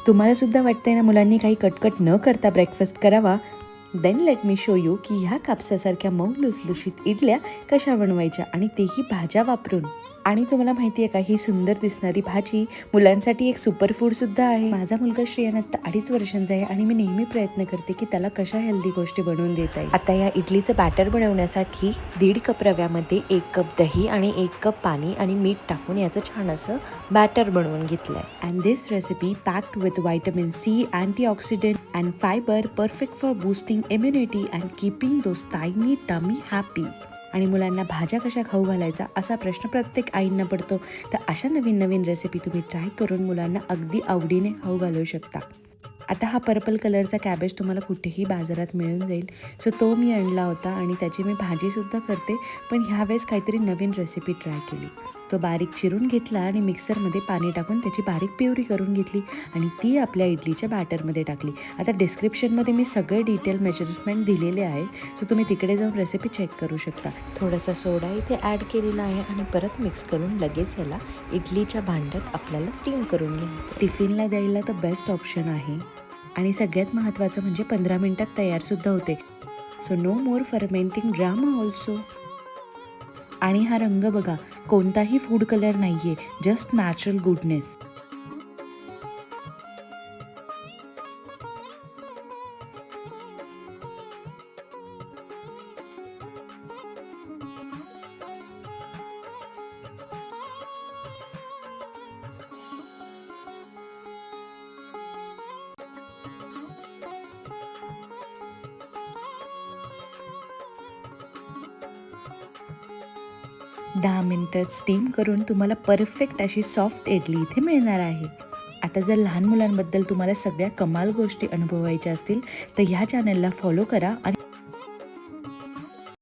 तुम्हाला सुद्धा वाटतंय ना मुलांनी काही कटकट न करता ब्रेकफास्ट करावा? Then let me show you की ह्या कापसासारख्या मऊ लुसलुशीत इडल्या कशा बनवायच्या, आणि तेही भाज्या वापरून. आणि तुम्हाला माहिती आहे का, ही सुंदर दिसणारी भाजी मुलांसाठी एक सुपर फूडसुद्धा आहे. माझा मुलगा श्रेयन आता 2.5 वर्षांचा आहे आणि मी नेहमी प्रयत्न करते की त्याला कशा हेल्दी गोष्टी बनवून देता येईल. आता या इडलीचं बॅटर बनवण्यासाठी 1.5 कप रव्यामध्ये 1 कप दही आणि 1 कप पाणी आणि मीठ टाकून याचं छान असं बॅटर बनवून घेतलंय. And this recipe packed with vitamin C, antioxidant and fibre, perfect for boosting immunity and keeping those tiny tummy happy. आणि मुलांना भाज्या कशा खाऊ घालायचा असा प्रश्न प्रत्येक आईंना पडतो. तर अशा नवीन नवीन रेसिपी तुम्ही ट्राय करून मुलांना अगदी आवडीने खाऊ घालू शकता. आता हा पर्पल कलरचा कॅबेज तुम्हाला कुठेही बाजारात मिळून जाईल. सो तो मी आणला होता आणि त्याची मी भाजीसुद्धा करते, पण ह्यावेळेस काहीतरी नवीन रेसिपी ट्राय केली. तो बारीक चिरून घेतला आणि मिक्सरमध्ये पाणी टाकून त्याची बारीक प्युरी करून घेतली आणि ती आपल्या इडलीच्या बॅटरमध्ये टाकली. आता डिस्क्रिप्शनमध्ये मी सगळे डिटेल मेजरमेंट दिलेले आहे, सो तुम्ही तिकडे जाऊन रेसिपी चेक करू शकता. थोडासा सोडा इथे ॲड केलेला आहे आणि परत मिक्स करून लगेच याला इडलीच्या भांड्यात आपल्याला स्टीम करून घ्यायचं. टिफिनला द्यायला तर बेस्ट ऑप्शन आहे. आणि सगळ्यात महत्त्वाचं म्हणजे 15 मिनिटात तयारसुद्धा होते. सो नो मोर फर्मेंटिंग ड्रामा ऑल्सो. आणि हा रंग बघा, कोणताही फूड कलर नाही आहे, जस्ट नॅचरल गुडनेस. दहा मिनिटात स्टीम करून तुम्हाला परफेक्ट अशी सॉफ्ट इडली इथे मिळणार आहे. आता जर लहान मुलांबद्दल तुम्हाला सगळ्या कमाल गोष्टी अनुभवायच्या असतील तर ह्या चॅनलला फॉलो करा आणि